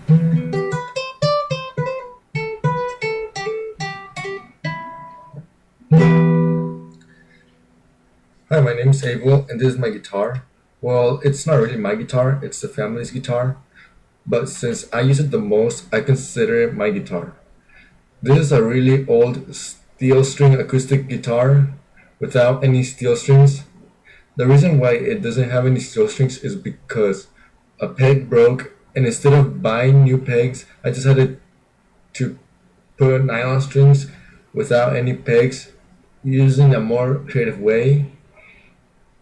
Hi, my name is Abel, and this is my guitar. Well, it's not really my guitar, it's the family's guitar, but since I use it the most, I consider it my guitar. This is a really old steel string acoustic guitar without any steel strings. The reason why it doesn't have any steel strings is because a peg broke, and instead of buying new pegs, I decided to put nylon strings without any pegs using a more creative way,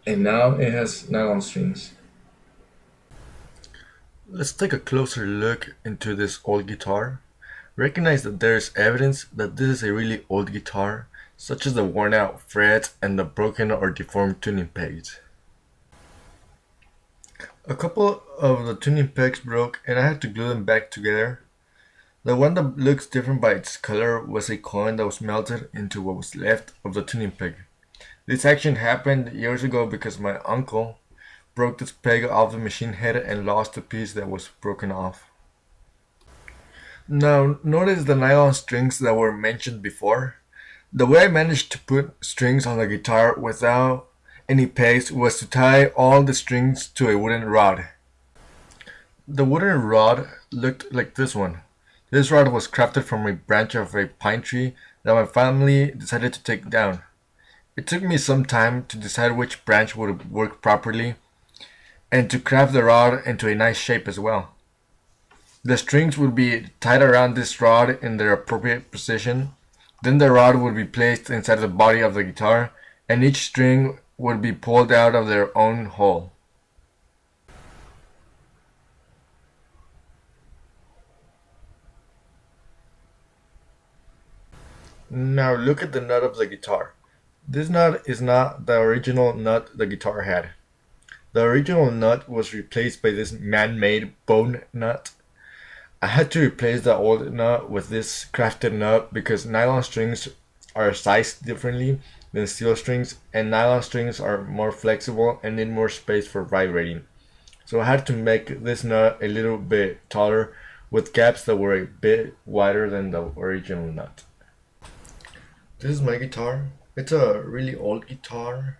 and now it has nylon strings. Let's take a closer look into this old guitar. Recognize that there is evidence that this is a really old guitar, such as the worn out frets and the broken or deformed tuning pegs. A couple of the tuning pegs broke and I had to glue them back together. The one that looks different by its color was a coin that was melted into what was left of the tuning peg. This action happened years ago because my uncle broke this peg off the machine head and lost the piece that was broken off. Now, notice the nylon strings that were mentioned before. The way I managed to put strings on the guitar without any pegs was to tie all the strings to a wooden rod. The wooden rod looked like this one. This rod was crafted from a branch of a pine tree that my family decided to take down. It took me some time to decide which branch would work properly and to craft the rod into a nice shape as well. The strings would be tied around this rod in their appropriate position. Then the rod would be placed inside the body of the guitar, and each string would be pulled out of their own hole. Now look at the nut of the guitar. This nut is not the original nut the guitar had. The original nut was replaced by this man-made bone nut. I had to replace the old nut with this crafted nut because nylon strings are sized differently than steel strings, and nylon strings are more flexible and need more space for vibrating. So I had to make this nut a little bit taller with gaps that were a bit wider than the original nut. This is my guitar. It's a really old guitar,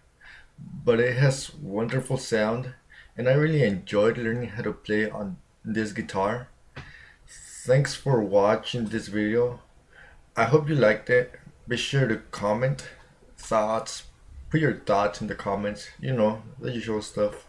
but it has wonderful sound, and I really enjoyed learning how to play on this guitar. Thanks for watching this video. I hope you liked it. Be sure to comment thoughts. Put your thoughts in the comments. You know, the usual stuff.